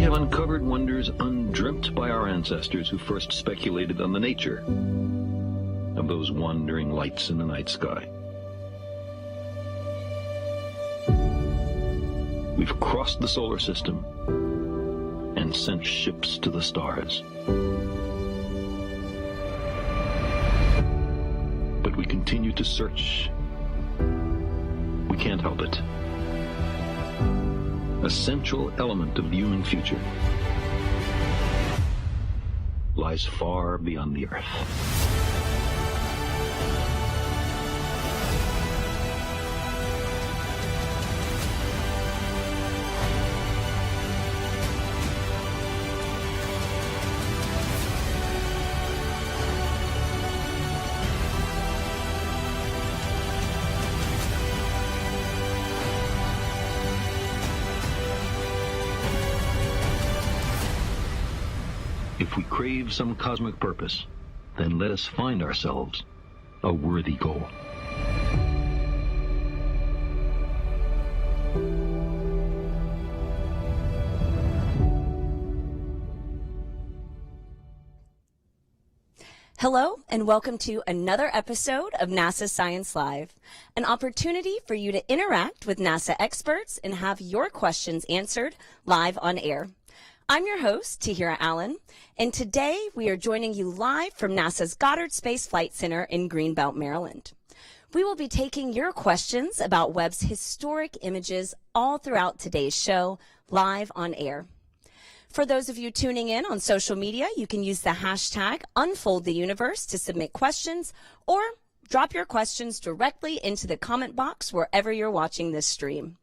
have uncovered wonders undreamt by our ancestors who first speculated on the nature of those wandering lights in the night sky. We've crossed the solar system and sent ships to the stars. But we continue to search. We can't help it. A central element of the human future lies far beyond the Earth. If we crave some cosmic purpose, then let us find ourselves a worthy goal. Hello, and welcome to another episode of NASA Science Live, an opportunity for you to interact with NASA experts and have your questions answered live on air. I'm your host, Tahira Allen, and today we are joining you live from NASA's Goddard Space Flight Center in Greenbelt, Maryland. We will be taking your questions about Webb's historic images all throughout today's show, live on air. For those of you tuning in on social media, you can use the hashtag #UnfoldTheUniverse to submit questions or drop your questions directly into the comment box wherever you're watching this stream.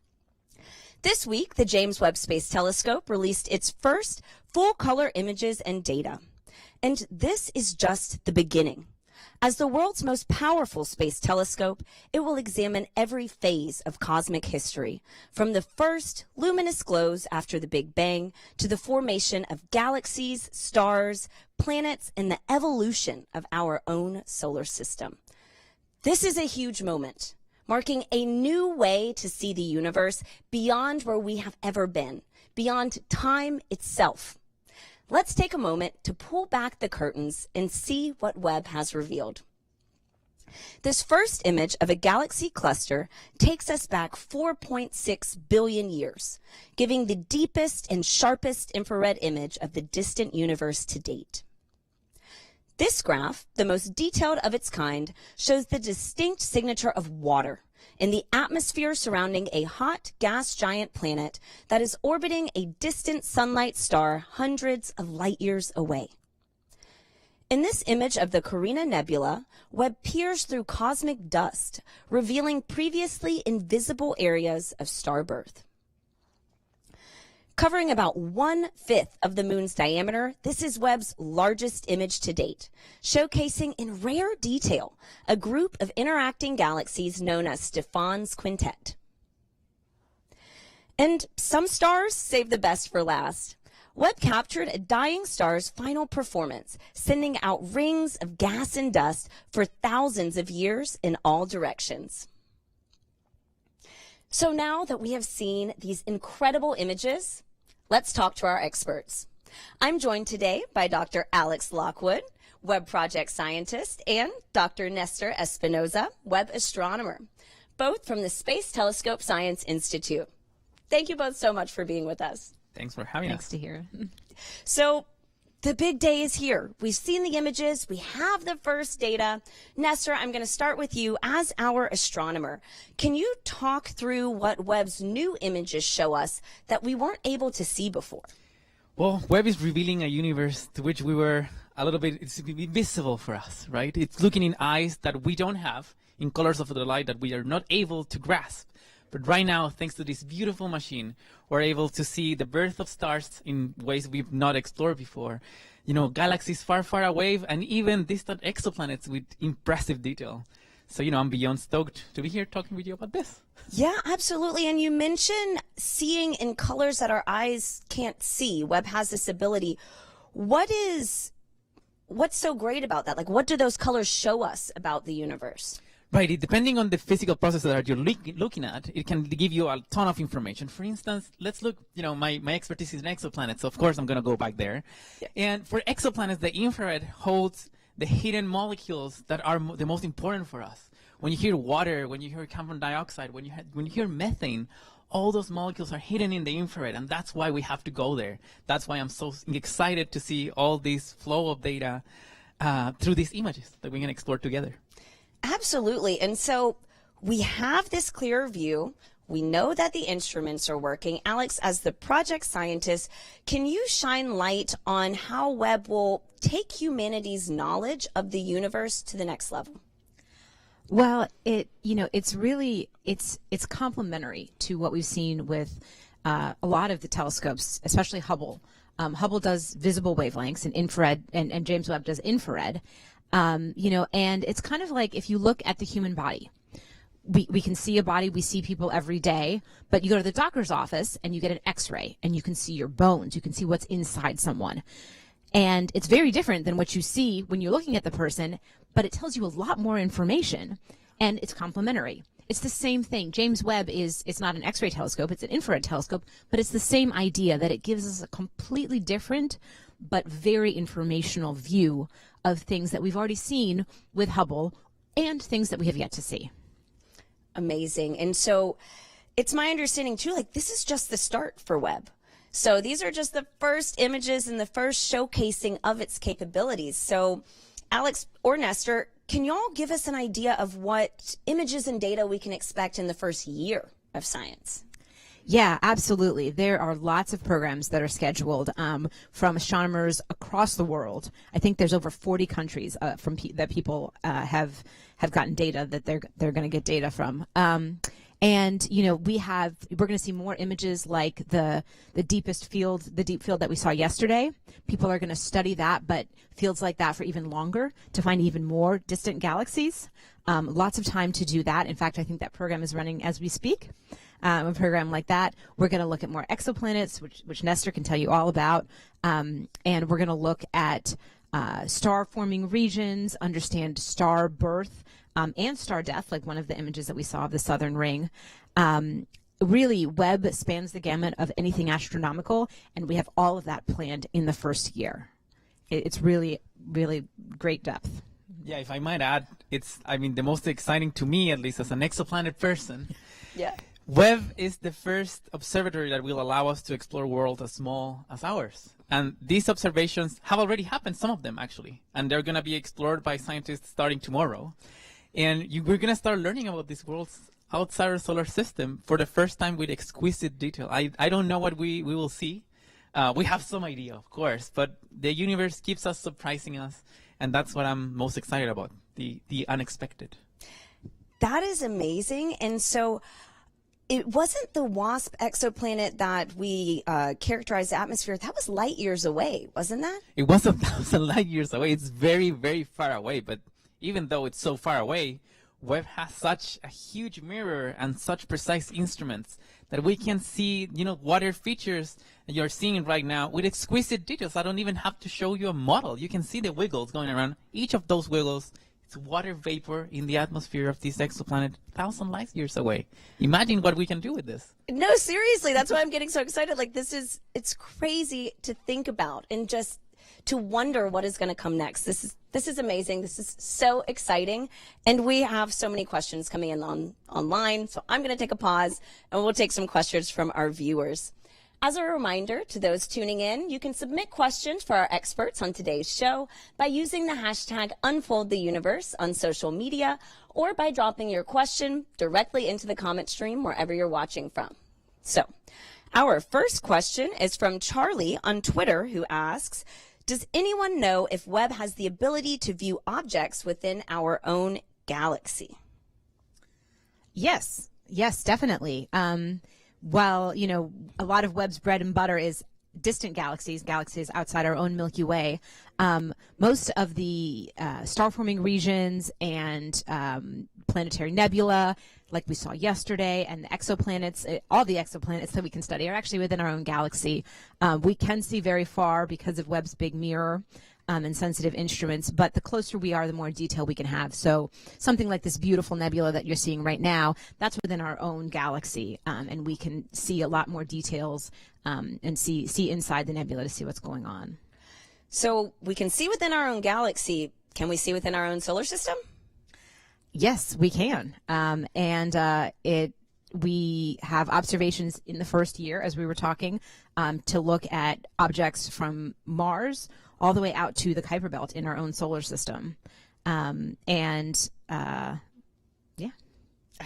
This week, the James Webb Space Telescope released its first full-color images and data. And this is just the beginning. As the world's most powerful space telescope, it will examine every phase of cosmic history, from the first luminous glows after the Big Bang to the formation of galaxies, stars, planets, and the evolution of our own solar system. This is a huge moment, marking a new way to see the universe beyond where we have ever been, beyond time itself. Let's take a moment to pull back the curtains and see what Webb has revealed. This first image of a galaxy cluster takes us back 4.6 billion years, giving the deepest and sharpest infrared image of the distant universe to date. This graph, the most detailed of its kind, shows the distinct signature of water in the atmosphere surrounding a hot gas giant planet that is orbiting a distant sunlight star hundreds of light years away. In this image of the Carina Nebula, Webb peers through cosmic dust, revealing previously invisible areas of star birth. Covering about 1/5 of the moon's diameter, this is Webb's largest image to date, showcasing in rare detail a group of interacting galaxies known as Stephan's Quintet. And some stars save the best for last. Webb captured a dying star's final performance, sending out rings of gas and dust for thousands of years in all directions. So now that we have seen these incredible images, let's talk to our experts. I'm joined today by Dr. Alex Lockwood, Webb Project Scientist, and Dr. Nestor Espinoza, Webb Astronomer, both from the Space Telescope Science Institute. Thank you both so much for being with us. Thanks for having us. Thanks to hear. So the big day is here. We've seen the images. We have the first data. Nestor, I'm going to start with you as our astronomer. Can you talk through what Webb's new images show us that we weren't able to see before? Well, Webb is revealing a universe to which we were a little bit, it's invisible for us, right? It's looking in eyes that we don't have, in colors of the light that we are not able to grasp. But right now, thanks to this beautiful machine, we're able to see the birth of stars in ways we've not explored before. You know, galaxies far, far away, and even distant exoplanets with impressive detail. So, I'm beyond stoked to be here talking with you about this. Yeah, absolutely. And you mentioned seeing in colors that our eyes can't see. Webb has this ability. What's so great about that? Like, what do those colors show us about the universe? Right, depending on the physical process that you're looking at, it can give you a ton of information. For instance, let's look, my expertise is in exoplanets, so of course I'm going to go back there. Yeah. And for exoplanets, the infrared holds the hidden molecules that are the most important for us. When you hear water, when you hear carbon dioxide, when you hear methane, all those molecules are hidden in the infrared, and that's why we have to go there. That's why I'm so excited to see all this flow of data through these images that we can explore together. Absolutely. And so we have this clear view. We know that the instruments are working. Alex, as the project scientist, can you shine light on how Webb will take humanity's knowledge of the universe to the next level? Well, it's really complementary to what we've seen with a lot of the telescopes, especially Hubble. Hubble does visible wavelengths and infrared, and James Webb does infrared. And it's kind of like if you look at the human body, we can see a body, we see people every day, but you go to the doctor's office and you get an x-ray and you can see your bones, you can see what's inside someone. And it's very different than what you see when you're looking at the person, but it tells you a lot more information, and it's complementary. It's the same thing. James Webb it's not an x-ray telescope, it's an infrared telescope, but it's the same idea that it gives us a completely different but very informational view of things that we've already seen with Hubble and things that we have yet to see. Amazing. And so it's my understanding too, like this is just the start for Webb. So these are just the first images and the first showcasing of its capabilities. So Alex or Nestor, can y'all give us an idea of what images and data we can expect in the first year of science? Yeah, absolutely. There are lots of programs that are scheduled from astronomers across the world. I think there's over 40 countries that people have gotten data that they're going to get data from. And we're going to see more images like the deep field that we saw yesterday. People are going to study that, but fields like that for even longer to find even more distant galaxies. Lots of time to do that. In fact, I think that program is running as we speak. A program like that. We're going to look at more exoplanets, which Nestor can tell you all about. And we're going to look at star-forming regions, understand star birth, and star death, like one of the images that we saw of the southern ring. Really, Webb spans the gamut of anything astronomical, and we have all of that planned in the first year. It's really, really great depth. Yeah, if I might add, the most exciting to me, at least as an exoplanet person. Yeah. Webb is the first observatory that will allow us to explore worlds as small as ours. And these observations have already happened, some of them actually, and they're going to be explored by scientists starting tomorrow. And we're going to start learning about these worlds outside our solar system for the first time with exquisite detail. I don't know what we will see. We have some idea, of course, but the universe keeps us surprising us, and that's what I'm most excited about, the unexpected. That is amazing. And so it wasn't the WASP exoplanet that we characterized the atmosphere. That was light years away, wasn't that? It was 1,000 light years away. It's very, very far away. But even though it's so far away, Webb has such a huge mirror and such precise instruments that we can see, water features that you're seeing right now with exquisite details. I don't even have to show you a model. You can see the wiggles going around. Each of those wiggles, it's water vapor in the atmosphere of this exoplanet 1,000 light years away. Imagine what we can do with this. No, seriously, that's why I'm getting so excited. Like it's crazy to think about and just to wonder what is going to come next. This is amazing. This is so exciting. And we have so many questions coming in online. So I'm going to take a pause and we'll take some questions from our viewers. As a reminder to those tuning in, you can submit questions for our experts on today's show by using the hashtag #UnfoldTheUniverse on social media or by dropping your question directly into the comment stream wherever you're watching from. So our first question is from Charlie on Twitter, who asks, does anyone know if Webb has the ability to view objects within our own galaxy? Yes, definitely. Well, a lot of Webb's bread and butter is distant galaxies outside our own Milky Way. Most of the star-forming regions and planetary nebula, like we saw yesterday, and the exoplanets, all the exoplanets that we can study are actually within our own galaxy. We can see very far because of Webb's big mirror. and sensitive instruments, but the closer we are, the more detail we can have. So something like this beautiful nebula that you're seeing right now, that's within our own galaxy, and we can see a lot more details and see inside the nebula to see what's going on. So we can see within our own galaxy. Can we see within our own solar system? Yes, we can. We have observations in the first year, as we were talking, to look at objects from Mars all the way out to the Kuiper Belt in our own solar system. Yeah. I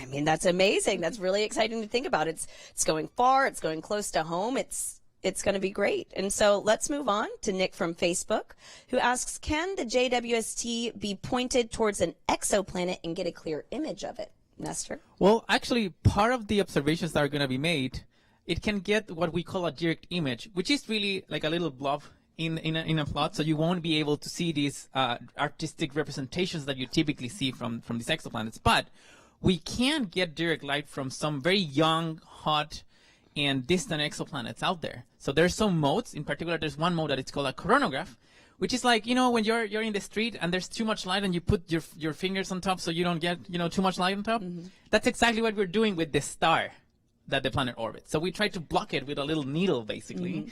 mean, that's amazing. That's really exciting to think about. It's going far. It's going close to home. It's going to be great. And so let's move on to Nick from Facebook, who asks, can the JWST be pointed towards an exoplanet and get a clear image of it? Nestor? Well, actually, part of the observations that are going to be made, it can get what we call a direct image, which is really like a little blob in a plot, so you won't be able to see these artistic representations that you typically see from these exoplanets. But we can get direct light from some very young, hot, and distant exoplanets out there. So there's some modes. In particular, there's one mode that it's called a coronagraph, which is like, when you're in the street and there's too much light and you put your fingers on top so you don't get, too much light on top. Mm-hmm. That's exactly what we're doing with the star that the planet orbits. So we try to block it with a little needle, basically,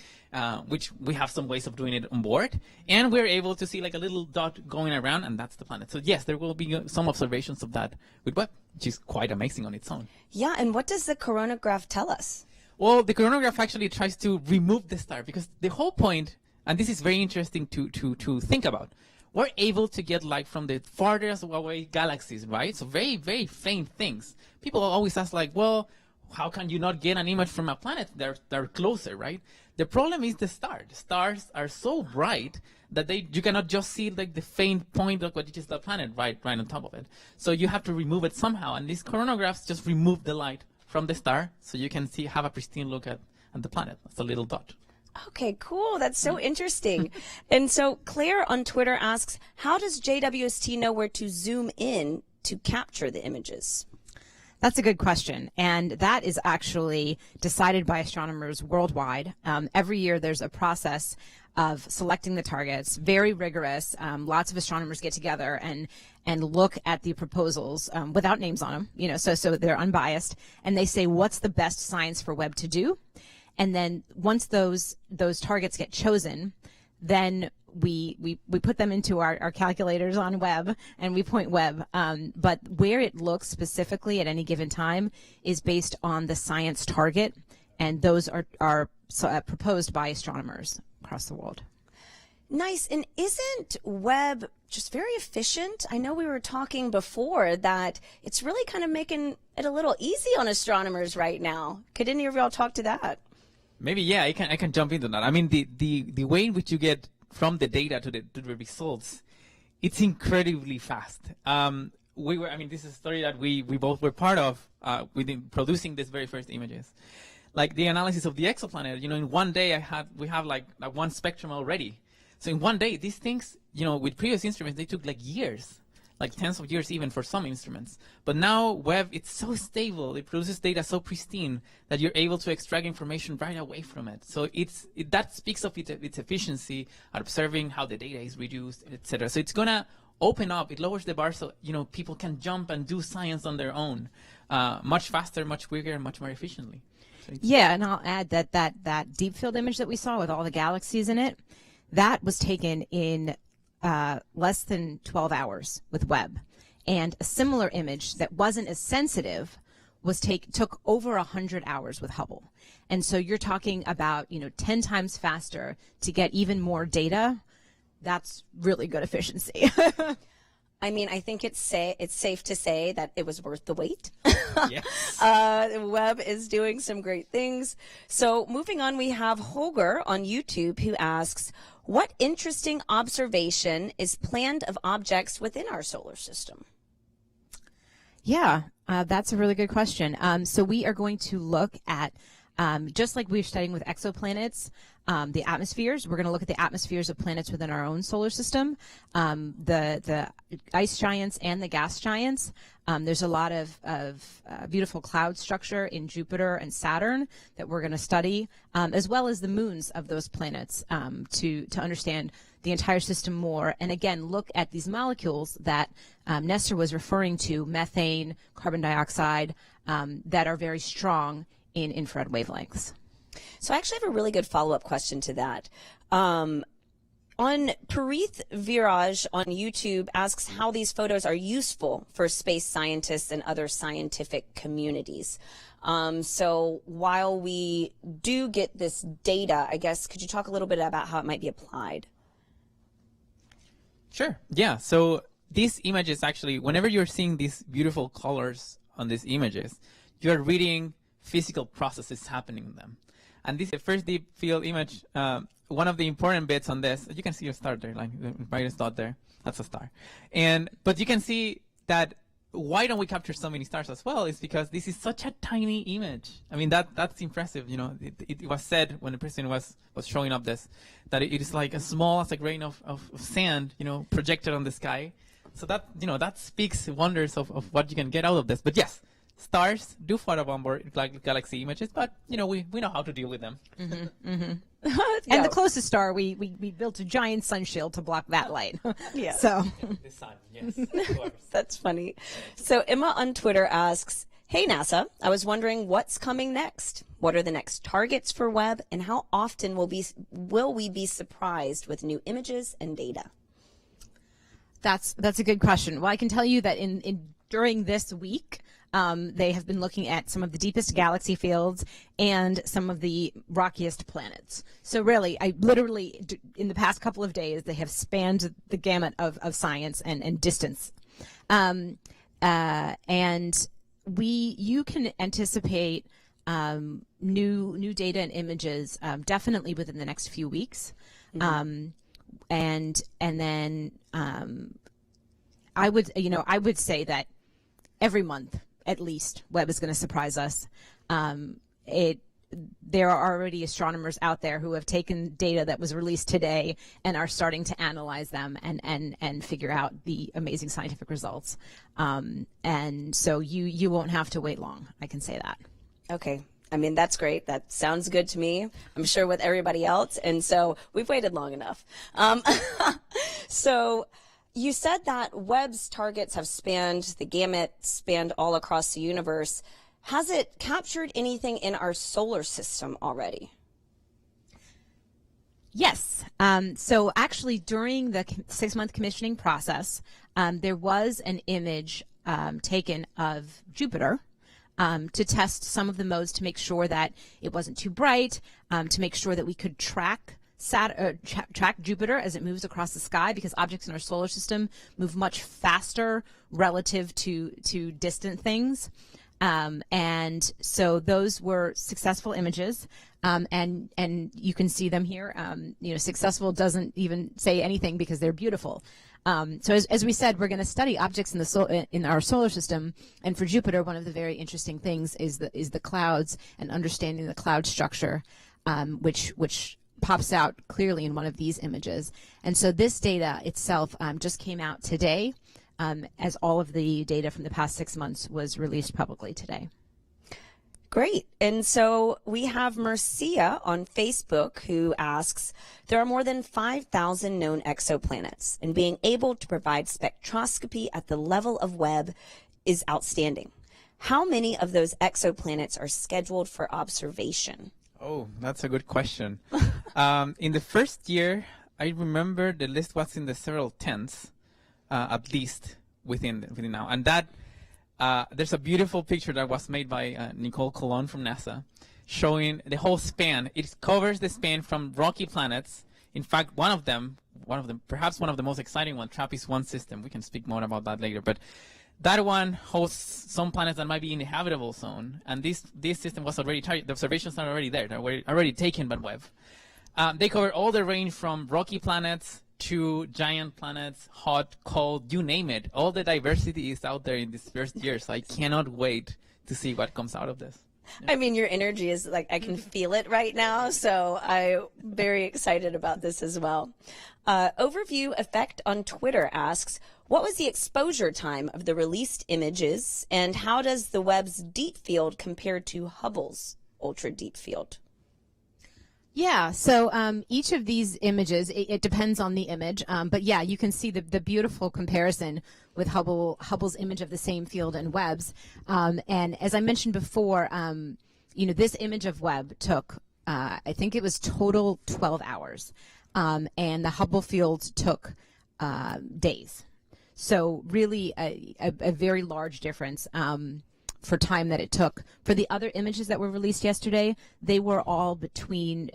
which we have some ways of doing it on board. And we're able to see like a little dot going around, and that's the planet. So yes, there will be some observations of that with Webb, which is quite amazing on its own. Yeah, and what does the coronagraph tell us? Well, the coronagraph actually tries to remove the star, because the whole point, and this is very interesting to think about, we're able to get light from the farthest away galaxies, right? So very, very faint things. People always ask, like, well, how can you not get an image from a planet? They're closer, right? The problem is the star. The stars are so bright that you cannot just see like the faint point of what is the planet right on top of it. So you have to remove it somehow, and these coronagraphs just remove the light from the star, so you can have a pristine look at the planet. That's a little dot. Okay, cool. That's so interesting. And so Claire on Twitter asks, how does JWST know where to zoom in to capture the images? That's a good question, and that is actually decided by astronomers worldwide. Every year there's a process of selecting the targets, very rigorous. Lots of astronomers get together and look at the proposals without names on them, so they're unbiased, and they say, what's the best science for Webb to do? And then once those targets get chosen, then we put them into our calculators on Webb, and we point Webb. But where it looks specifically at any given time is based on the science target, and those are proposed by astronomers across the world. Nice. And isn't Webb just very efficient? I know we were talking before that it's really kind of making it a little easy on astronomers right now. Could any of y'all talk to that? Maybe, yeah, I can jump into that. I mean, the way in which you get from the data to the results, it's incredibly fast. This is a story that we both were part of within producing these very first images. Like the analysis of the exoplanet, in one day we have like one spectrum already. So in one day, these things, with previous instruments, they took like years, like tens of years even for some instruments. But now Webb, it's so stable, it produces data so pristine that you're able to extract information right away from it. So that speaks of its efficiency at observing how the data is reduced, etc. So it's gonna open up, it lowers the bar so people can jump and do science on their own much faster, much quicker, and much more efficiently. So yeah, and I'll add that deep field image that we saw with all the galaxies in it, that was taken in less than 12 hours with Webb. And a similar image that wasn't as sensitive took over 100 hours with Hubble. And so you're talking about 10 times faster to get even more data. That's really good efficiency. I mean, I think it's safe to say that it was worth the wait. Yes. Webb is doing some great things. So moving on, we have Holger on YouTube who asks, what interesting observation is planned of objects within our solar system? Yeah, that's a really good question. So we are going to look at, just like we're studying with exoplanets, the atmospheres. We're going to look at the atmospheres of planets within our own solar system, the ice giants and the gas giants. There's a lot of beautiful cloud structure in Jupiter and Saturn that we're going to study, as well as the moons of those planets to understand the entire system more. And again, look at these molecules that Nestor was referring to, methane, carbon dioxide, that are very strong in infrared wavelengths. So I actually have a really good follow-up question to that. On Parith Viraj on YouTube asks how these photos are useful for space scientists and other scientific communities. So while we do get this data, I guess, could you talk a little bit about how it might be applied? Sure. Yeah. So these images actually, whenever you're seeing these beautiful colors on these images, you're reading physical processes happening in them. And this is the first deep field image. One of the important bits on this, you can see a star there, like the brightest dot there. That's a star. But you can see that why don't we capture so many stars as well is because this is such a tiny image. I mean, that's impressive. You know, it was said when the president was showing up this, that it is like as small as a grain of sand, you know, projected on the sky. So that, you know, that speaks wonders of what you can get out of this. But yes, stars do photobomb like galaxy images, but you know we know how to deal with them. Mm-hmm, mm-hmm. And the closest star, we built a giant sun shield to block that light. Yeah. So The sun, yes, of course. That's funny. So Emma on Twitter asks, "Hey NASA, I was wondering what's coming next. What are the next targets for Webb, and how often will we be surprised with new images and data?" that's a good question. Well, I can tell you that during this week, they have been looking at some of the deepest galaxy fields and some of the rockiest planets. So really, in the past couple of days, they have spanned the gamut of science and distance. And you can anticipate new data and images definitely within the next few weeks. Mm-hmm. And then I would say that every month, at least, Webb is going to surprise us. There are already astronomers out there who have taken data that was released today and are starting to analyze them and figure out the amazing scientific results. And so you won't have to wait long. I can say that. Okay. I mean, that's great. That sounds good to me. I'm sure with everybody else. And so we've waited long enough. So you said that Webb's targets have spanned the gamut, spanned all across the universe. Has it captured anything in our solar system already? Yes. So actually, during the 6-month commissioning process, there was an image taken of Jupiter to test some of the modes to make sure that it wasn't too bright, to make sure that we could track Jupiter as it moves across the sky, because objects in our solar system move much faster relative to distant things. And so those were successful images, and you can see them here. Successful doesn't even say anything because they're beautiful. So as we said, we're going to study objects in our solar system, and for Jupiter, one of the very interesting things is the clouds and understanding the cloud structure, which pops out clearly in one of these images. And so this data itself just came out today, as all of the data from the past 6 months was released publicly today. Great. And so we have Mercia on Facebook who asks, there are more than 5,000 known exoplanets, and being able to provide spectroscopy at the level of Webb is outstanding. How many of those exoplanets are scheduled for observation? Oh, that's a good question. In the first year, I remember the list was in the several tens, at least within now. And that there's a beautiful picture that was made by Nicole Colon from NASA, showing the whole span. It covers the span from rocky planets. In fact, one of them, perhaps one of the most exciting one, TRAPPIST-1 system. We can speak more about that later. But that one hosts some planets that might be in the habitable zone, and this system was already the observations are already there. They're already taken by Webb. They cover all the range from rocky planets to giant planets, hot, cold, you name it. All the diversity is out there in this first year, so I cannot wait to see what comes out of this. I mean, your energy is like, I can feel it right now. So I'm very excited about this as well. Overview Effect on Twitter asks, what was the exposure time of the released images, and how does the Webb's deep field compare to Hubble's ultra deep field? Yeah, so each of these images, it depends on the image, but yeah, you can see the beautiful comparison with Hubble's image of the same field and Webb's. And as I mentioned before, this image of Webb took, I think it was total 12 hours, and the Hubble field took days. So really a very large difference for time that it took. For the other images that were released yesterday, they were all between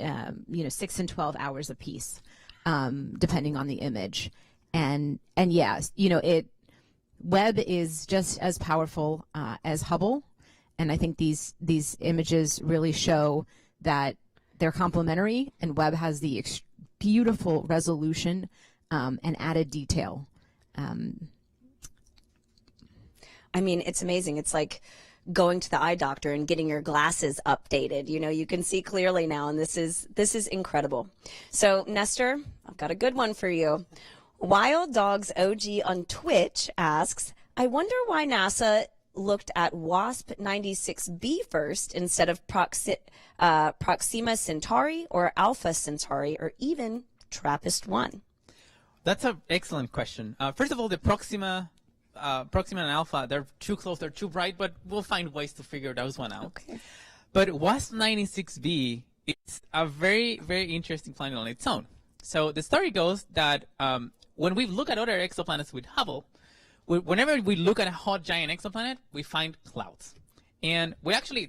6 and 12 hours apiece, depending on the image. And yes, Webb is just as powerful as Hubble, and I think these images really show that they're complementary, and Webb has the beautiful resolution and added detail. I mean, it's amazing. It's like going to the eye doctor and getting your glasses updated. You can see clearly now, and this is incredible. So, Nestor, I've got a good one for you. Wild Dogs OG on Twitch asks, I wonder why NASA looked at WASP 96b first instead of Proxima Centauri or Alpha Centauri or even TRAPPIST-1. That's an excellent question. First of all, the Proxima and Alpha, they're too close, they're too bright, but we'll find ways to figure those one out. Okay. But WASP 96b is a very, very interesting planet on its own. So the story goes that when we look at other exoplanets with Hubble, whenever we look at a hot giant exoplanet, we find clouds. And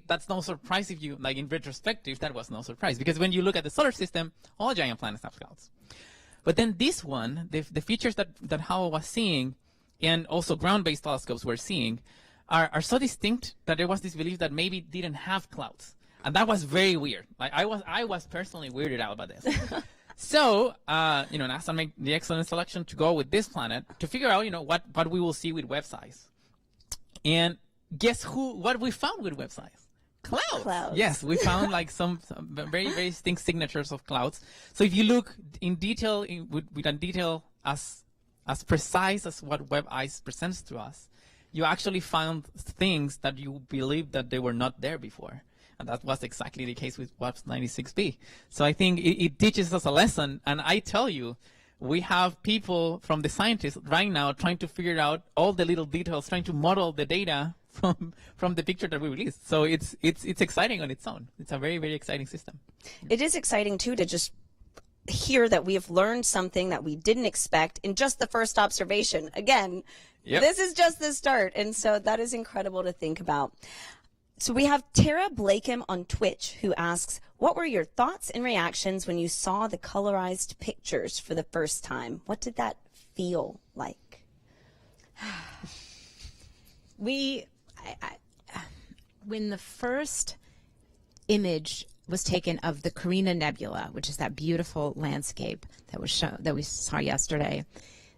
that's no surprise if you, like in retrospective, that was no surprise. Because when you look at the solar system, all giant planets have clouds. But then this one, the features that Hubble was seeing, and also ground-based telescopes were seeing, are so distinct that there was this belief that maybe it didn't have clouds. And that was very weird. Like I was personally weirded out by this. So, NASA made the excellent selection to go with this planet to figure out, what we will see with Webb size. And guess what we found with Webb size? Clouds. Yes, we found like some very, very distinct signatures of clouds. So if you look in detail, with a detail as precise as what Webb Ice presents to us, you actually found things that you believed that they were not there before. And that was exactly the case with WASP 96b. So I think it teaches us a lesson. And I tell you, we have people from the scientists right now trying to figure out all the little details, trying to model the data from the picture that we released. So it's exciting on its own. It's a very, very exciting system. It is exciting, too, to just hear that we have learned something that we didn't expect in just the first observation. Again, This is just the start. And so that is incredible to think about. So we have Tara Blakeham on Twitch who asks, what were your thoughts and reactions when you saw the colorized pictures for the first time? What did that feel like? When the first image was taken of the Carina Nebula, which is that beautiful landscape that we saw yesterday,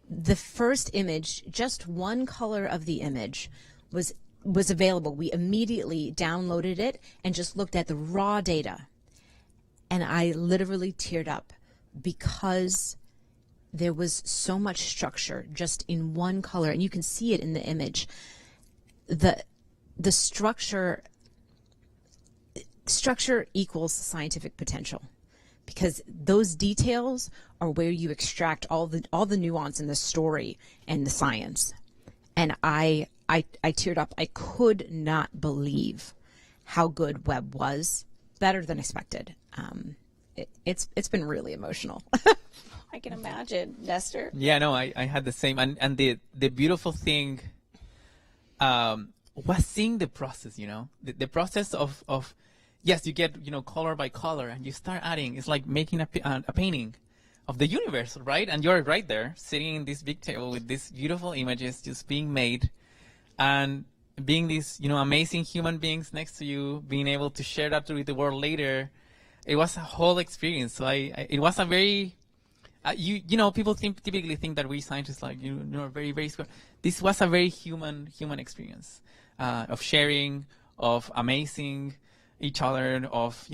the first image, just one color of the image, was available. We immediately downloaded it and just looked at the raw data. And I literally teared up because there was so much structure just in one color, and you can see it in the image. The structure equals scientific potential, because those details are where you extract all the nuance in the story and the science. And I teared up. I could not believe how good Webb was. Better than expected. It's been really emotional. I can imagine, Nestor. Yeah, no, I had the same. And the beautiful thing was seeing the process, the process of yes, you get, color by color, and you start adding. It's like making a painting of the universe, right? And you're right there, sitting in this big table with these beautiful images just being made, and being these, amazing human beings next to you, being able to share that with the world later. It was a whole experience. So it was a very, people typically think that we scientists, like, very, very smart. This was a very human experience of sharing, of amazing, each other, of,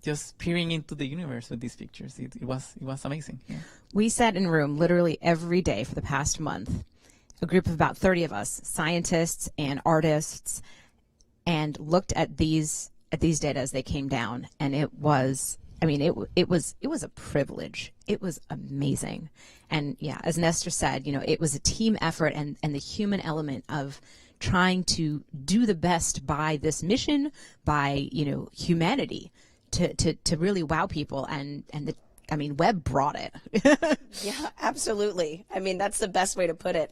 just peering into the universe with these pictures. It was amazing. Yeah. We sat in a room literally every day for the past month, a group of about 30 of us, scientists and artists, and looked at these data as they came down, and it was a privilege. It was amazing. And yeah, as Nestor said, it was a team effort, and the human element of trying to do the best by this mission, by, humanity, to really wow people. And Webb brought it. Yeah, absolutely. That's the best way to put it.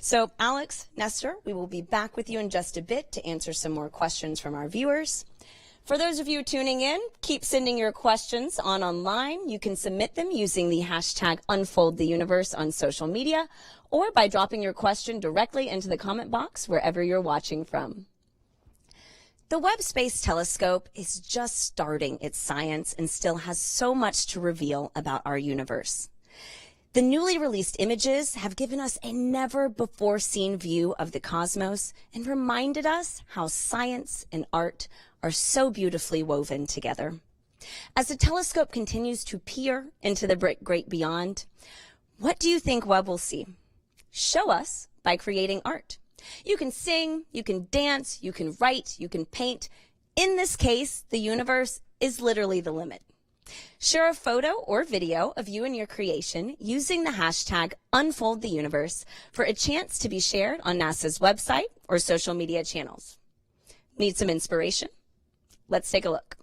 So, Alex, Nestor, we will be back with you in just a bit to answer some more questions from our viewers. For those of you tuning in, keep sending your questions online. You can submit them using the hashtag #UnfoldTheUniverse on social media, or by dropping your question directly into the comment box wherever you're watching from. The Webb Space Telescope is just starting its science and still has so much to reveal about our universe. The newly released images have given us a never-before-seen view of the cosmos and reminded us how science and art are so beautifully woven together. As the telescope continues to peer into the great beyond, what do you think Webb will see? Show us by creating art. You can sing, you can dance, you can write, you can paint. In this case, the universe is literally the limit. Share a photo or video of you and your creation using the hashtag #UnfoldTheUniverse for a chance to be shared on NASA's website or social media channels. Need some inspiration? Let's take a look.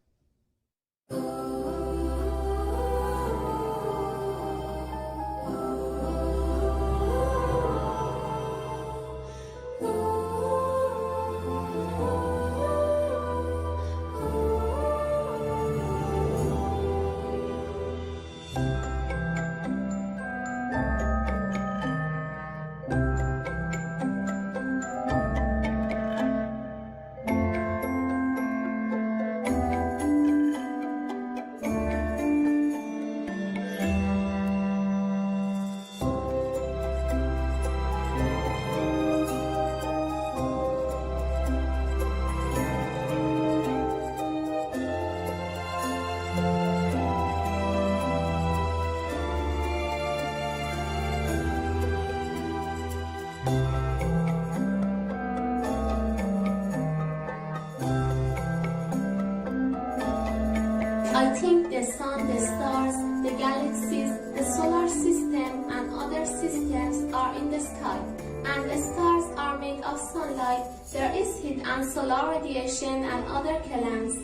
I think the sun, the stars, the galaxies, the solar system and other systems are in the sky, and the stars are made of sunlight. There is heat and solar radiation and other elements.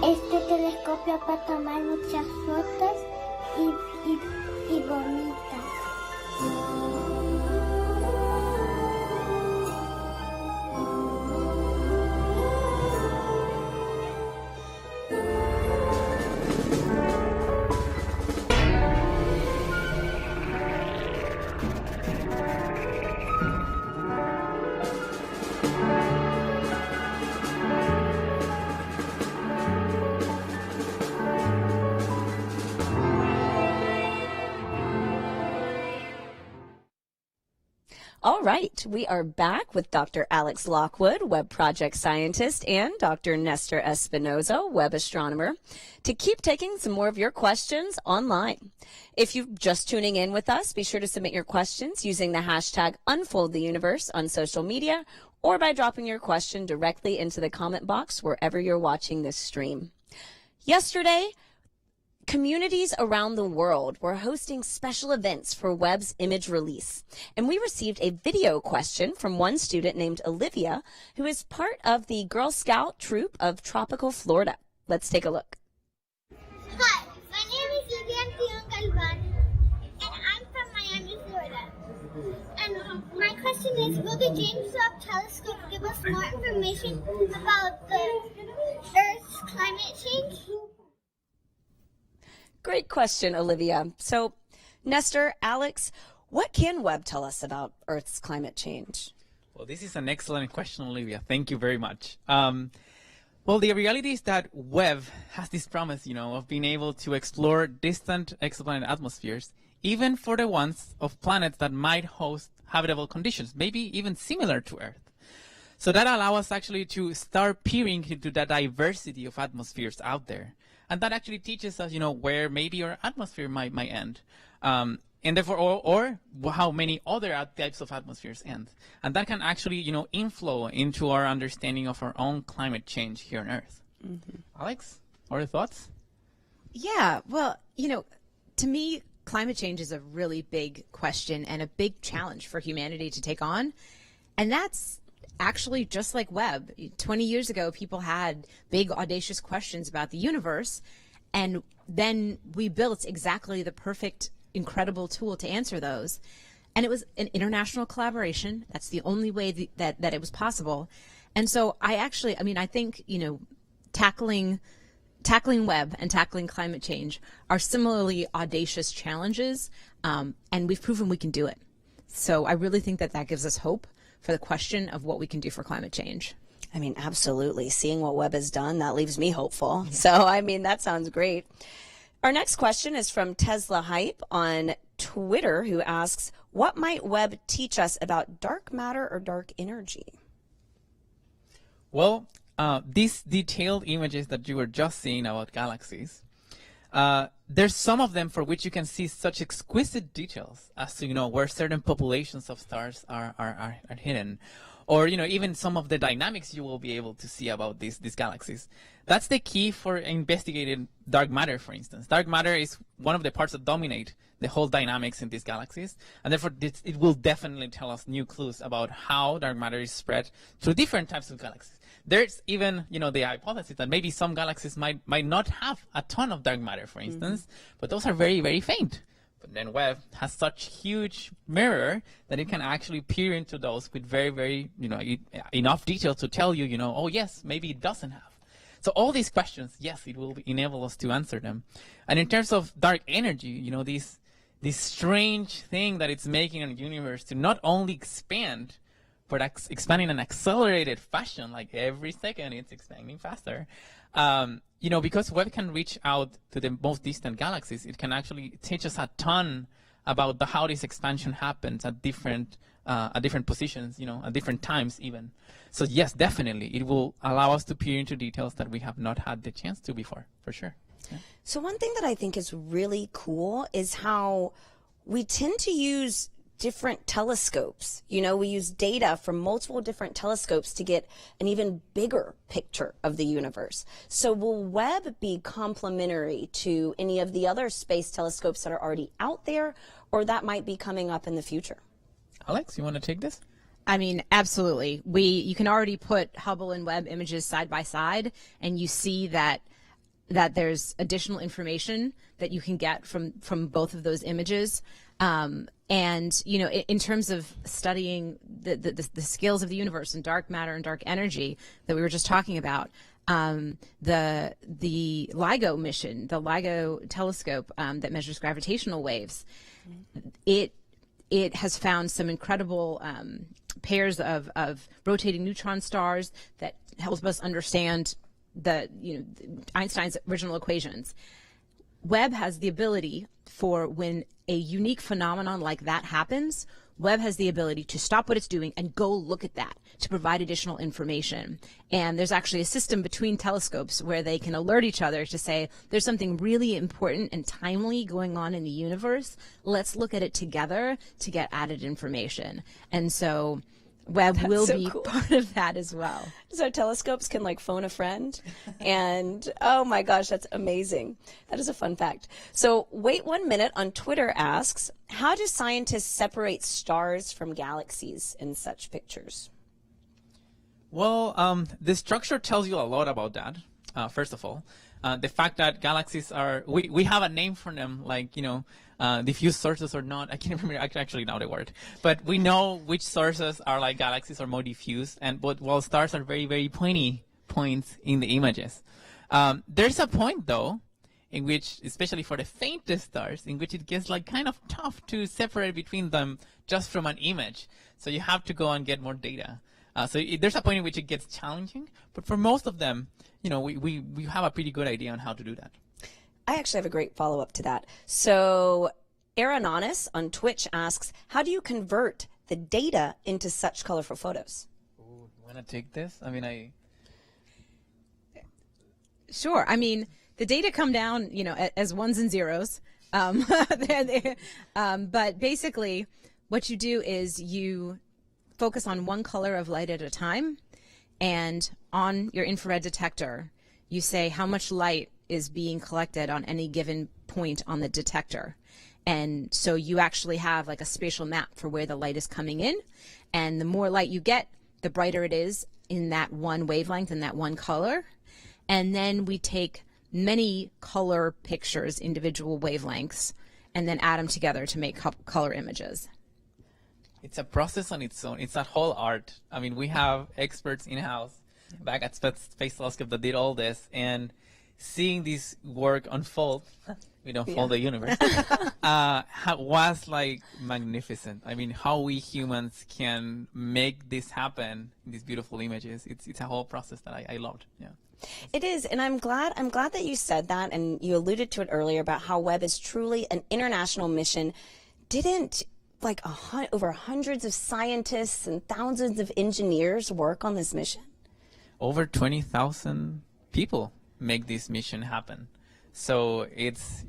Este telescopio para tomar muchas fotos y bonitas. All right, we are back with Dr. Alex Lockwood, Webb Project Scientist, and Dr. Nestor Espinoza, Webb Astronomer, to keep taking some more of your questions online. If you're just tuning in with us, be sure to submit your questions using the hashtag #UnfoldTheUniverse on social media, or by dropping your question directly into the comment box wherever you're watching this stream. Yesterday, communities around the world were hosting special events for Webb's image release, and we received a video question from one student named Olivia, who is part of the Girl Scout troop of Tropical Florida. Let's take a look. Hi, my name is Olivia Galvan, and I'm from Miami, Florida. And my question is, will the James Webb Telescope give us more information about the Earth's climate change? Great question, Olivia. So, Nestor, Alex, what can Webb tell us about Earth's climate change? Well, this is an excellent question, Olivia. Thank you very much. Well, the reality is that Webb has this promise, of being able to explore distant exoplanet atmospheres even for the ones of planets that might host habitable conditions, maybe even similar to Earth. So that allows us actually to start peering into the diversity of atmospheres out there. And that actually teaches us, where maybe our atmosphere might end. And therefore, or how many other types of atmospheres end. And that can actually, inflow into our understanding of our own climate change here on Earth. Mm-hmm. Alex, what are your thoughts? Yeah, well, to me, climate change is a really big question and a big challenge for humanity to take on. And that's actually just like Webb. 20 years ago, people had big, audacious questions about the universe, and then we built exactly the perfect, incredible tool to answer those. And it was an international collaboration. That's the only way that it was possible. And so I think, tackling Webb and tackling climate change are similarly audacious challenges, and we've proven we can do it. So I really think that gives us hope for the question of what we can do for climate change. I mean, absolutely. Seeing what Webb has done, that leaves me hopeful. So, I mean, that sounds great. Our next question is from Tesla Hype on Twitter, who asks, what might Webb teach us about dark matter or dark energy? Well, these detailed images that you were just seeing about galaxies, there's some of them for which you can see such exquisite details as to, where certain populations of stars are hidden. Or, even some of the dynamics you will be able to see about these galaxies. That's the key for investigating dark matter, for instance. Dark matter is one of the parts that dominate the whole dynamics in these galaxies. And therefore, it will definitely tell us new clues about how dark matter is spread through different types of galaxies. There's even, the hypothesis that maybe some galaxies might not have a ton of dark matter, for instance, but those are very, very faint. But then Webb has such huge mirror that it can actually peer into those with very, very, enough detail to tell you, oh yes, maybe it doesn't have. So all these questions, yes, it will enable us to answer them. And in terms of dark energy, this strange thing that it's making in the universe to not only expand, but expanding in an accelerated fashion, like every second it's expanding faster. Because Webb can reach out to the most distant galaxies, it can actually teach us a ton about how this expansion happens at different positions, at different times even. So yes, definitely, it will allow us to peer into details that we have not had the chance to before, for sure. Yeah. So one thing that I think is really cool is how we tend to use different telescopes. We use data from multiple different telescopes to get an even bigger picture of the universe. So will Webb be complementary to any of the other space telescopes that are already out there, or that might be coming up in the future? Alex, you want to take this? I mean, absolutely. You can already put Hubble and Webb images side by side, and you see that there's additional information that you can get from both of those images. And, in terms of studying the scales of the universe and dark matter and dark energy that we were just talking about, the LIGO mission, the LIGO telescope that measures gravitational waves, it has found some incredible pairs of rotating neutron stars that helps us understand Einstein's original equations. Webb has the ability for when a unique phenomenon like that happens, Webb has the ability to stop what it's doing and go look at that to provide additional information. And there's actually a system between telescopes where they can alert each other to say, there's something really important and timely going on in the universe. Let's look at it together to get added information. And so Webb will be part of that as well. So telescopes can phone a friend, and oh my gosh, that's amazing. That is a fun fact. So Wait 1 Minute on Twitter asks, how do scientists separate stars from galaxies in such pictures? Well, the structure tells you a lot about that, first of all. The fact that galaxies are, we have a name for them, diffuse sources or not. I can't remember actually now the word. But we know which sources are like galaxies or more diffuse, while stars are very, very pointy points in the images. There's a point, though, in which, especially for the faintest stars, in which it gets kind of tough to separate between them just from an image. So you have to go and get more data. There's a point in which it gets challenging, but for most of them, we have a pretty good idea on how to do that. I actually have a great follow-up to that. So Aeronanis on Twitch asks, how do you convert the data into such colorful photos? Ooh, you want to take this? Sure. I mean, the data come down, as ones and zeros. But basically, what you do is you focus on one color of light at a time, and on your infrared detector, you say how much light is being collected on any given point on the detector. And so you actually have like a spatial map for where the light is coming in. And the more light you get, the brighter it is in that one wavelength and that one color. And then we take many color pictures, individual wavelengths, and then add them together to make color images. It's a process on its own. It's that whole art. We have experts in-house back at Space Telescope that did all this, and seeing this work unfold, unfold the universe, was like magnificent. How we humans can make this happen, these beautiful images. It's a whole process that I loved. Yeah. It is, and I'm glad that you said that, and you alluded to it earlier about how Webb is truly an international mission. Didn't over hundreds of scientists and thousands of engineers work on this mission? Over 20,000 people make this mission happen. So it's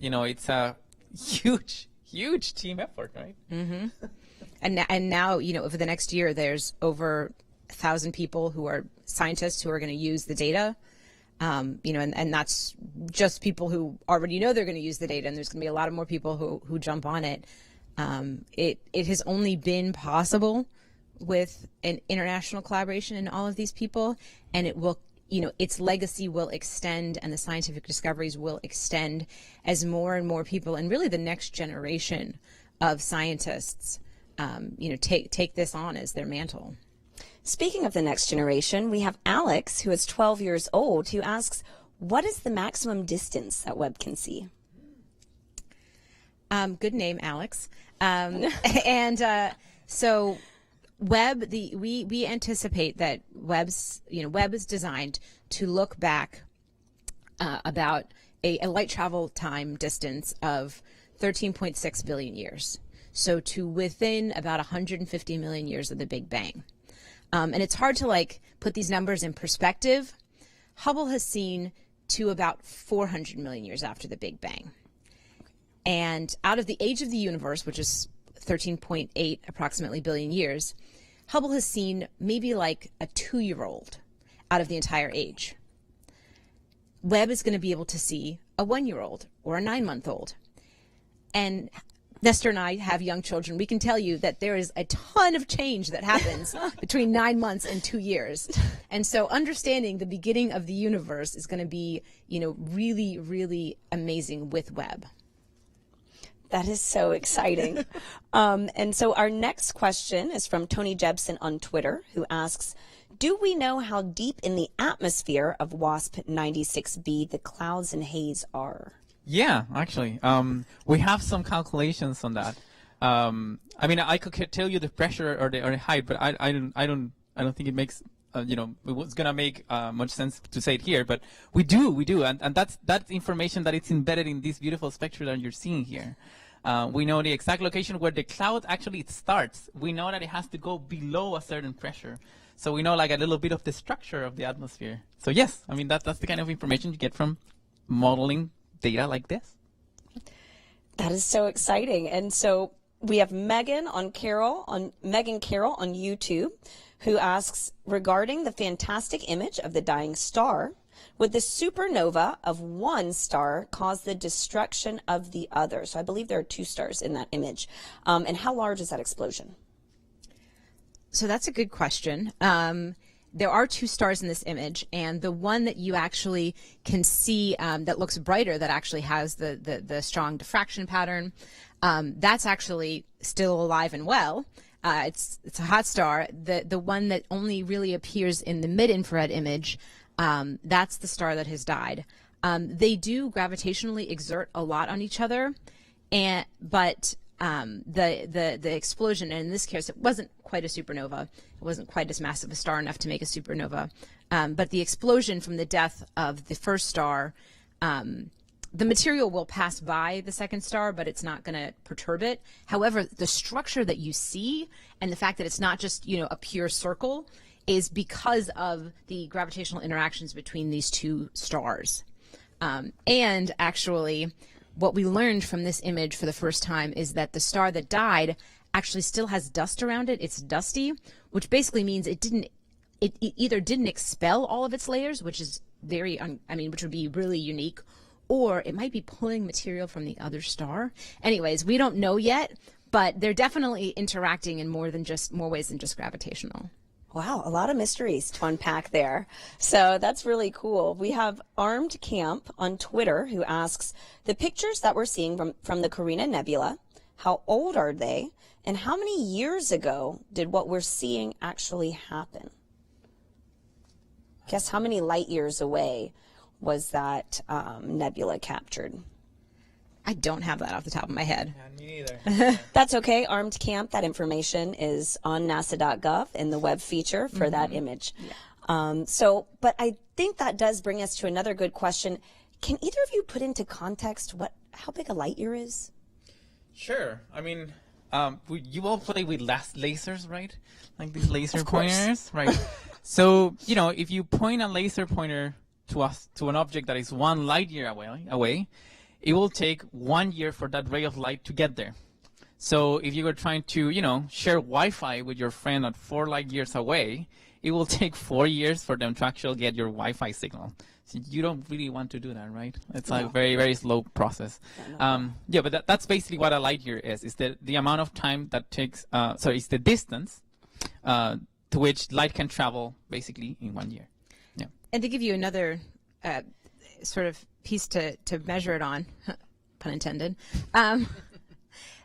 a huge team effort, right? Mm-hmm. And now over the next year, there's over 1,000 people who are scientists who are going to use the data. And that's just people who already know they're going to use the data, and there's going to be a lot of more people who jump on it. It has only been possible with an international collaboration in all of these people, and it will, its legacy will extend, and the scientific discoveries will extend as more and more people, and really the next generation of scientists, take this on as their mantle. Speaking of the next generation, we have Alex, who is 12 years old, who asks, what is the maximum distance that Webb can see? Good name, Alex. So Webb, we anticipate that Webb is designed to look back about a light travel time distance of 13.6 billion years. So to within about 150 million years of the Big Bang. And it's hard to put these numbers in perspective. Hubble has seen to about 400 million years after the Big Bang. And out of the age of the universe, which is 13.8 approximately billion years, Hubble has seen maybe like a 2-year-old out of the entire age. Webb is going to be able to see a 1-year-old or a 9-month-old. And Nestor and I have young children. We can tell you that there is a ton of change that happens between 9 months and 2 years. And so understanding the beginning of the universe is going to be, really, really amazing with Webb. That is so exciting. And so our next question is from Tony Jebson on Twitter, who asks, do we know how deep in the atmosphere of WASP 96b the clouds and haze are? Yeah, actually, we have some calculations on that. I could tell you the pressure or the height, but I don't think it makes it's gonna make much sense to say it here. But we do, and that's information that it's embedded in this beautiful spectrum that you're seeing here. We know the exact location where the cloud actually starts. We know that it has to go below a certain pressure. So we know a little bit of the structure of the atmosphere. So yes, that's the kind of information you get from modeling data like this. That is so exciting. And so we have Megan Carroll on YouTube, who asks, regarding the fantastic image of the dying star, would the supernova of one star cause the destruction of the other? So I believe there are 2 stars in that image. And how large is that explosion? So that's a good question. There are 2 stars in this image, and the one that you actually can see that looks brighter, that actually has the strong diffraction pattern, that's actually still alive and well. It's a hot star. The one that only really appears in the mid-infrared image, that's the star that has died. They do gravitationally exert a lot on each other, but the explosion, and in this case, it wasn't quite a supernova. It wasn't quite as massive a star enough to make a supernova. But the explosion from the death of the first star the material will pass by the second star, but it's not going to perturb it. However, the structure that you see and the fact that it's not just, a pure circle is because of the gravitational interactions between these two stars. And actually, what we learned from this image for the first time is that the star that died actually still has dust around it. It's dusty, which basically means it either didn't expel all of its layers, which is which would be really unique, or it might be pulling material from the other star. Anyways, we don't know yet, but they're definitely interacting in more ways than just gravitational. Wow, a lot of mysteries to unpack there. So that's really cool. We have Armed Camp on Twitter who asks, the pictures that we're seeing from the Carina Nebula, how old are they? And how many years ago did what we're seeing actually happen? Guess how many light years away was that nebula captured? I don't have that off the top of my head. Yeah, me neither. That's okay. Armed Camp, that information is on nasa.gov in the Webb feature for that image. Yeah. But I think that does bring us to another good question. Can either of you put into context how big a light year is? Sure. I mean, you all play with lasers, right? Like these laser pointers, right? So, if you point a laser pointer to an object that is 1 light year away, it will take 1 year for that ray of light to get there. So if you were trying to, share Wi-Fi with your friend at 4 light years away, it will take 4 years for them to actually get your Wi-Fi signal. So you don't really want to do that, right? It's a very, very slow process. But that's basically what a light year is. It's the amount of time that takes, it's the distance to which light can travel basically in 1 year. Yeah. And to give you another sort of piece to measure it on, pun intended,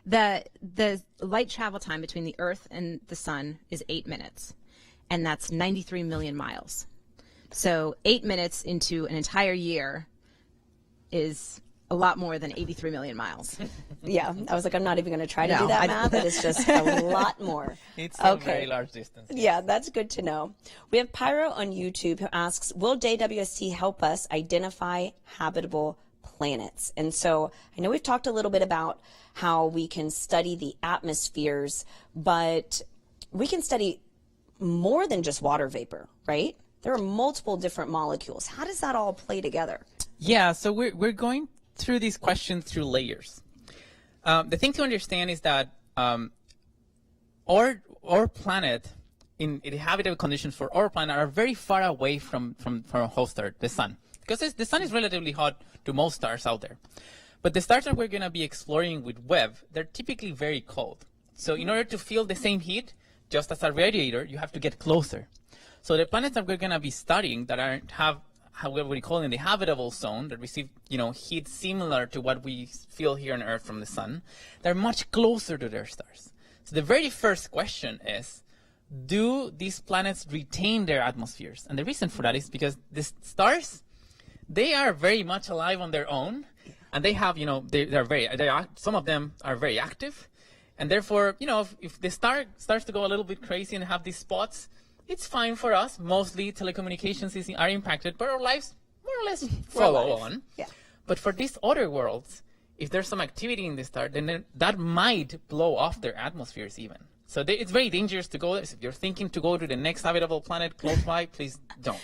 the light travel time between the Earth and the Sun is 8 minutes, and that's 93 million miles. So 8 minutes into an entire year is a lot more than 83 million miles. Yeah, I was like, I'm not even going to try to do that math. It is just a lot more. It's a very large distance. Yeah, that's good to know. We have Pyro on YouTube who asks, will JWST help us identify habitable planets? And so I know we've talked a little bit about how we can study the atmospheres, but we can study more than just water vapor, right? There are multiple different molecules. How does that all play together? Yeah, so we're going through these questions through layers. The thing to understand is that our planet, in habitable conditions for our planet, are very far away from our host star, the sun. Because the sun is relatively hot to most stars out there. But the stars that we're going to be exploring with Webb, they're typically very cold. So in order to feel the same heat, just as a radiator, you have to get closer. So the planets that we're going to be studying that have what we call in the habitable zone, that receive heat similar to what we feel here on Earth from the sun, they're much closer to their stars. So the very first question is, do these planets retain their atmospheres? And the reason for that is because the stars, they are very much alive on their own, and they have, some of them are very active, and therefore, if the star starts to go a little bit crazy and have these spots, it's fine for us. Mostly telecommunications are impacted, but our lives more or less follow on. Yeah. But for these other worlds, if there's some activity in the star, then that might blow off their atmospheres even. So it's very dangerous to go there. So if you're thinking to go to the next habitable planet close by, please don't.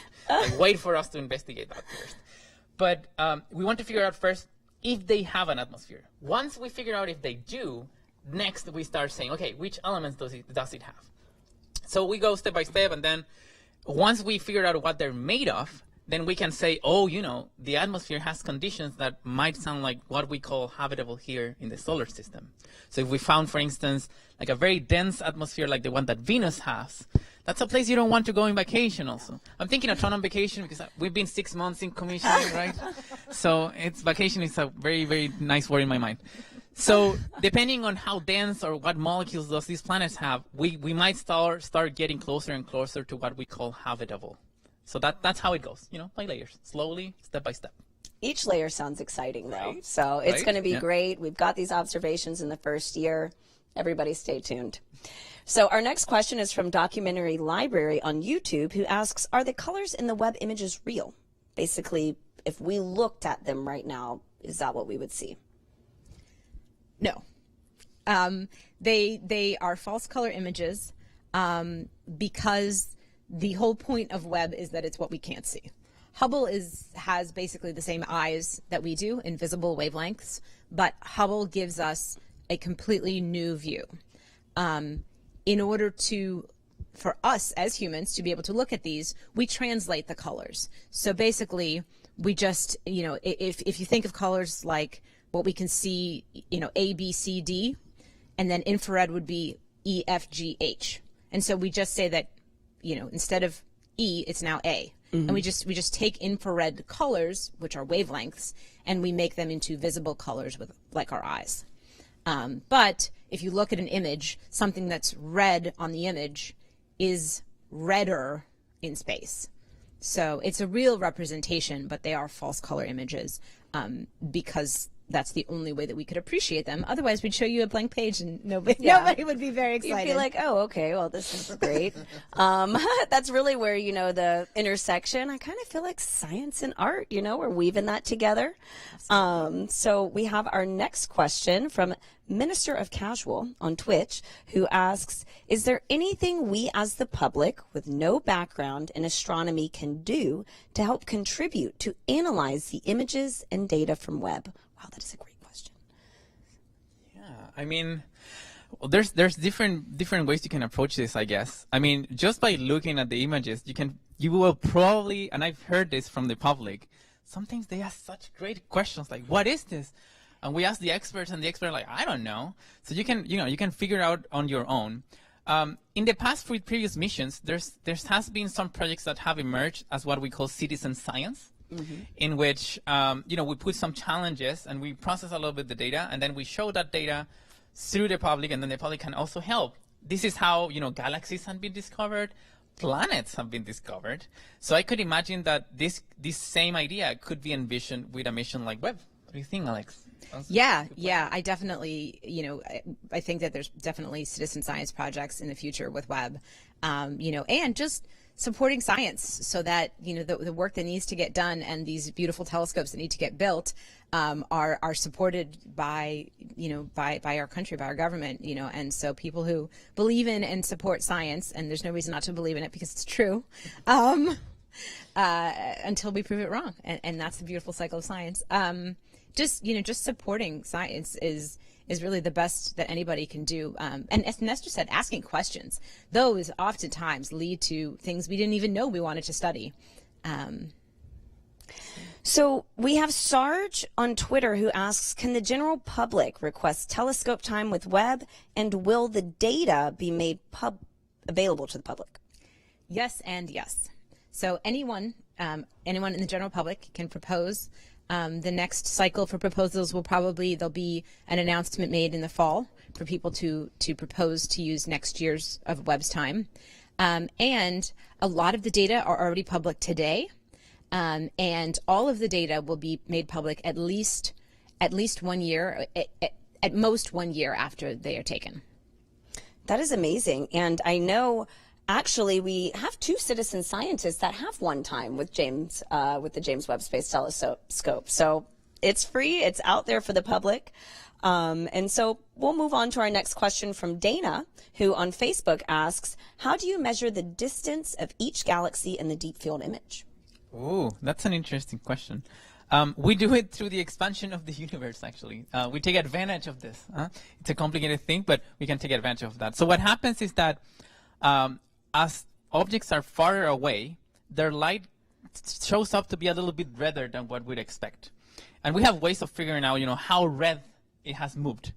Wait for us to investigate that first. But we want to figure out first if they have an atmosphere. Once we figure out if they do, next we start saying, okay, which elements does it have? So we go step by step, and then once we figure out what they're made of, then we can say, the atmosphere has conditions that might sound like what we call habitable here in the solar system. So if we found, for instance, like a very dense atmosphere like the one that Venus has, that's a place you don't want to go on vacation also. I'm thinking a ton on vacation because we've been 6 months in commissioning, right? So vacation is a very, very nice word in my mind. So depending on how dense or what molecules does these planets have, we might start getting closer and closer to what we call habitable. So that's how it goes, by layers, slowly, step by step. Each layer sounds exciting, though. Right. So it's going to be great. We've got these observations in the first year. Everybody stay tuned. So our next question is from Documentary Library on YouTube, who asks, are the colors in the Webb images real? Basically, if we looked at them right now, is that what we would see? No. They are false color images because the whole point of Webb is that it's what we can't see. Hubble has basically the same eyes that we do in visible wavelengths, but Hubble gives us a completely new view. In order for us as humans to be able to look at these, we translate the colors. So basically, we just, if you think of colors like what we can see, A, B, C, D, and then infrared would be E, F, G, H. And so we just say that, instead of E, it's now A. Mm-hmm. And we just take infrared colors, which are wavelengths, and we make them into visible colors with like our eyes. But if you look at an image, something that's red on the image is redder in space. So it's a real representation, but they are false color images because that's the only way that we could appreciate them. Otherwise, we'd show you a blank page and nobody would be very excited. You'd be like, oh, okay, well, this is great. That's really where, the intersection, I kind of feel like science and art, we're weaving that together. So we have our next question from Minister of Casual on Twitch, who asks, is there anything we as the public with no background in astronomy can do to help contribute to analyze the images and data from Webb? Wow, that is a great question. Yeah, I mean, well, there's different ways you can approach this, I guess. I mean, just by looking at the images, you will probably, and I've heard this from the public, sometimes they ask such great questions like, what is this? And we ask the experts, and the experts are like, I don't know. So you can figure out on your own. In the past previous missions, there has been some projects that have emerged as what we call citizen science. Mm-hmm. In which we put some challenges and we process a little bit the data, and then we show that data through the public, and then the public can also help. This is how galaxies have been discovered, planets have been discovered. So I could imagine that this same idea could be envisioned with a mission like Webb. What do you think, Alex? Yeah, I definitely, I think that there's definitely citizen science projects in the future with Webb, and just supporting science so that, the work that needs to get done and these beautiful telescopes that need to get built are supported by our country, by our government, and so people who believe in and support science, and there's no reason not to believe in it because it's true, until we prove it wrong. And that's the beautiful cycle of science. Just supporting science is really the best that anybody can do. And as Nestor said, asking questions, those oftentimes lead to things we didn't even know we wanted to study. So we have Sarge on Twitter who asks, can the general public request telescope time with Webb, and will the data be made available to the public? Yes and yes. So anyone in the general public can propose. The next cycle for proposals there'll be an announcement made in the fall for people to propose to use next year's of Webb's time. And a lot of the data are already public today. And all of the data will be made public at least 1 year, at most 1 year after they are taken. That is amazing. And I know actually we have 2 citizen scientists that have one time with the James Webb Space Telescope. So it's free, it's out there for the public. And so we'll move on to our next question from Dana, who on Facebook asks, how do you measure the distance of each galaxy in the deep field image? Oh, that's an interesting question. We do it through the expansion of the universe, actually. We take advantage of this. It's a complicated thing, but we can take advantage of that. So what happens is that as objects are farther away, their light shows up to be a little bit redder than what we'd expect. And we have ways of figuring out, how red it has moved.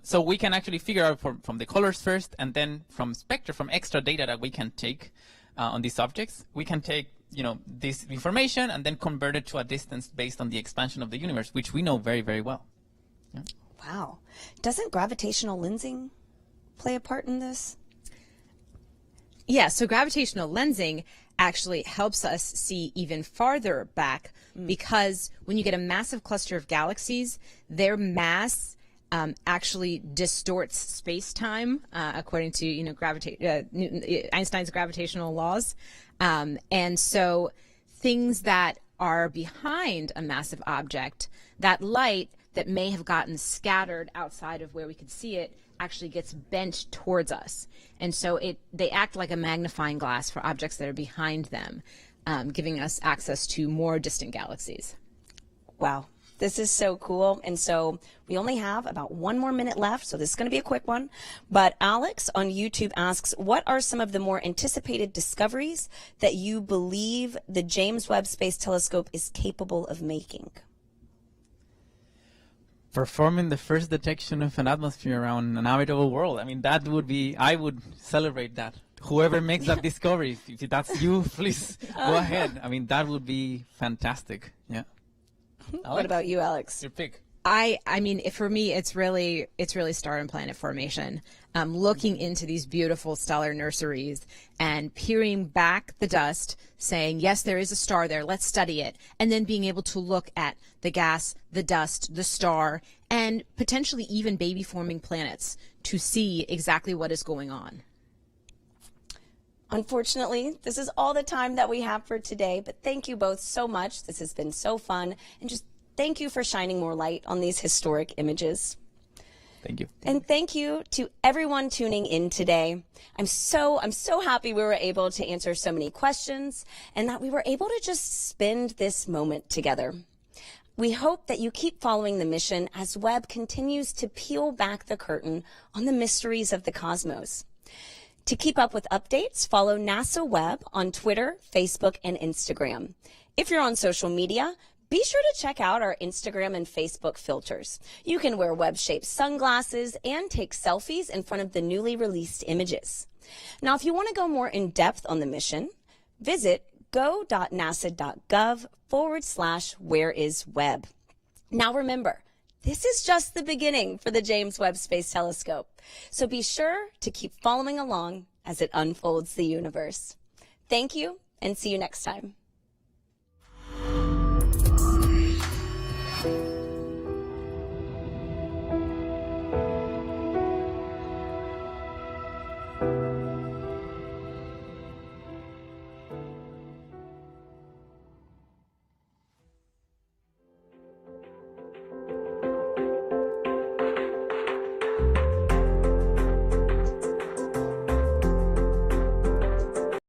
So we can actually figure out from the colors first, and then from spectra, from extra data that we can take on these objects, we can take this information and then convert it to a distance based on the expansion of the universe, which we know very, very well. Yeah. Wow. Doesn't gravitational lensing play a part in this? Yeah, so gravitational lensing actually helps us see even farther back because when you get a massive cluster of galaxies, their mass actually distorts space-time according to Einstein's gravitational laws. And so things that are behind a massive object, that light that may have gotten scattered outside of where we could see it actually gets bent towards us. And so they act like a magnifying glass for objects that are behind them, giving us access to more distant galaxies. Wow. This is so cool. And so we only have about 1 more minute left, so this is going to be a quick one. But Alex on YouTube asks, what are some of the more anticipated discoveries that you believe the James Webb Space Telescope is capable of making? Performing the first detection of an atmosphere around an habitable world. I mean, that would be, I would celebrate that. Whoever makes that discovery, if that's you, please go ahead. I mean, that would be fantastic. Yeah. What about you, Alex? Your pick. I mean, for me, it's really star and planet formation. Looking into these beautiful stellar nurseries and peering back the dust, saying, yes, there is a star there, let's study it. And then being able to look at the gas, the dust, the star, and potentially even baby forming planets to see exactly what is going on. Unfortunately, this is all the time that we have for today, but thank you both so much. This has been so fun, and just thank you for shining more light on these historic images. Thank you. And thank you to everyone tuning in today. I'm so happy we were able to answer so many questions and that we were able to just spend this moment together. We hope that you keep following the mission as Webb continues to peel back the curtain on the mysteries of the cosmos. To keep up with updates, follow NASA Webb on Twitter, Facebook, and Instagram. If you're on social media, be sure to check out our Instagram and Facebook filters. You can wear Webb-shaped sunglasses and take selfies in front of the newly released images. Now, if you want to go more in depth on the mission, visit go.nasa.gov/whereiswebb. Now remember, this is just the beginning for the James Webb Space Telescope, so be sure to keep following along as it unfolds the universe. Thank you, and see you next time.